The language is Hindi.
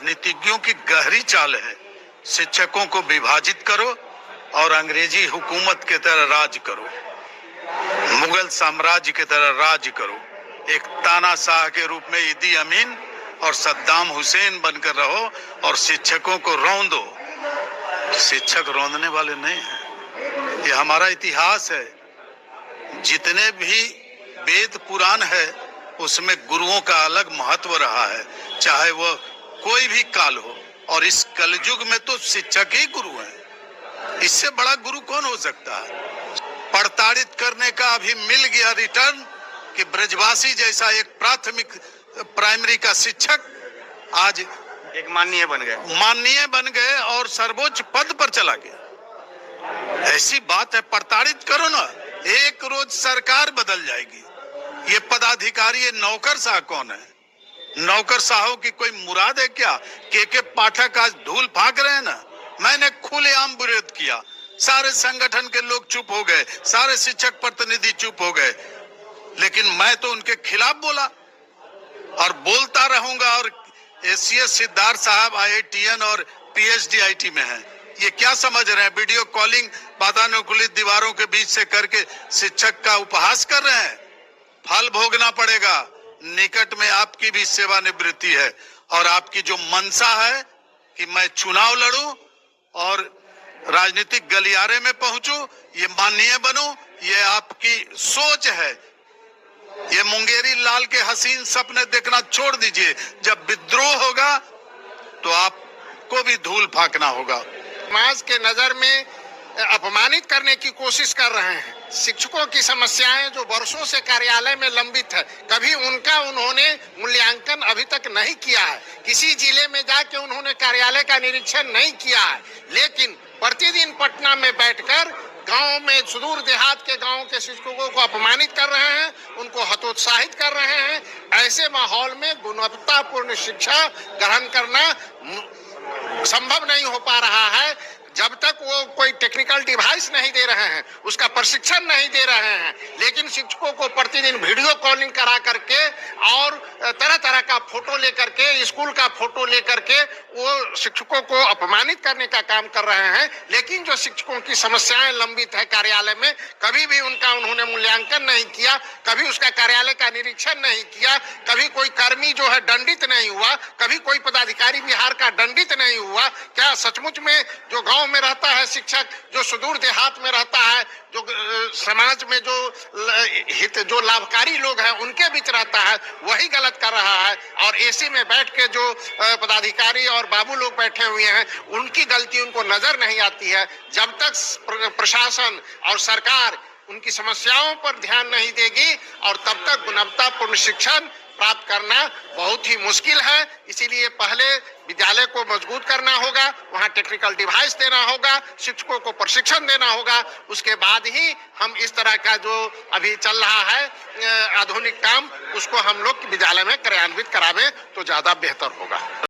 राजनीतिज्ञों की गहरी चाल है। शिक्षकों को विभाजित करो और अंग्रेजी हुकूमत के तरह राज करो, मुगल साम्राज्य की तरह राज करो। एक तानाशाह के रूप में इदी अमीन और सद्दाम हुसैन बनकर रहो और शिक्षकों को रौंदो। शिक्षक रौंदने वाले नहीं हैं। ये हमारा इतिहास है। जितने भी वेद पुराण है उसमें गुरुओं का अलग महत्व रहा है, चाहे वो कोई भी काल हो। और इस कलयुग में तो शिक्षक ही गुरु हैं। इससे बड़ा गुरु कौन हो सकता है? प्रताड़ित करने का अभी मिल गया रिटर्न कि ब्रजवासी जैसा एक प्राथमिक प्राइमरी का शिक्षक आज एक माननीय बन गए और सर्वोच्च पद पर चला गया। ऐसी बात है, प्रताड़ित करो ना, एक रोज सरकार बदल जाएगी। ये पदाधिकारी, ये नौकरशाह कौन है? नौकरशाहों की कोई मुराद है क्या? के पाठक आज धूल फाक रहे हैं ना। मैंने खुलेआम विरोध किया, सारे संगठन के लोग चुप हो गए, सारे शिक्षक प्रतिनिधि चुप हो गए, लेकिन मैं तो उनके खिलाफ बोला और बोलता रहूंगा। और एसीएस सिद्धार्थ साहब IITN और PhD IT में हैं। ये क्या समझ रहे हैं? वीडियो कॉलिंग वातानुकूलित दीवारों के बीच से करके शिक्षक का उपहास कर रहे हैं। फल भोगना पड़ेगा। निकट में आपकी भी सेवानिवृत्ति है और आपकी जो मंशा है कि मैं चुनाव लड़ूं और राजनीतिक गलियारे में पहुंचूं, ये माननीय बनूं, ये आपकी सोच है। ये मुंगेरी लाल के हसीन सपने देखना छोड़ दीजिए। जब विद्रोह होगा तो आपको भी धूल फाकना होगा। समाज के नजर में अपमानित करने की कोशिश कर रहे हैं। शिक्षकों की समस्याएं जो वर्षों से कार्यालय में लंबित है, कभी उनका उन्होंने मूल्यांकन अभी तक नहीं किया है। किसी जिले में जाके उन्होंने कार्यालय का निरीक्षण नहीं किया है, लेकिन प्रतिदिन पटना में बैठकर गांव में, सुदूर देहात के गांव के शिक्षकों को अपमानित कर रहे हैं, उनको हतोत्साहित कर रहे हैं। ऐसे माहौल में गुणवत्तापूर्ण शिक्षा ग्रहण करना संभव नहीं हो पा रहा है जब तक वो कोई टेक्निकल डिवाइस नहीं दे रहे हैं, उसका प्रशिक्षण नहीं दे रहे हैं। लेकिन शिक्षकों को प्रतिदिन वीडियो कॉलिंग करा करके और तरह तरह का फोटो लेकर के, स्कूल का फोटो लेकर के वो शिक्षकों को अपमानित करने का काम कर रहे हैं। लेकिन जो शिक्षकों की समस्याएं लंबित है कार्यालय में, कभी भी उनका उन्होंने मूल्यांकन नहीं किया, कभी उसका कार्यालय का निरीक्षण नहीं किया, कभी कोई कर्मी जो है दंडित नहीं हुआ, कभी कोई पदाधिकारी बिहार का दंडित नहीं हुआ। क्या सचमुच में जो गांव में रहता है शिक्षक, जो सुदूर देहात में रहता है, जो समाज में जो लाभकारी लोग हैं उनके बीच रहता है, वही गलत कर रहा है? और एसी में बैठ के जो पदाधिकारी और बाबू लोग बैठे हुए हैं, उनकी गलती उनको नजर नहीं आती है। जब तक प्रशासन और सरकार उनकी समस्याओं पर ध्यान नहीं देगी और तब तक गुणवत्तापूर्ण शिक्षण प्राप्त करना बहुत ही मुश्किल है। इसीलिए पहले विद्यालय को मजबूत करना होगा, वहां टेक्निकल डिवाइस देना होगा, शिक्षकों को प्रशिक्षण देना होगा। उसके बाद ही हम इस तरह का जो अभी चल रहा है आधुनिक काम, उसको हम लोग विद्यालय में कार्यान्वित करावें तो ज्यादा बेहतर होगा।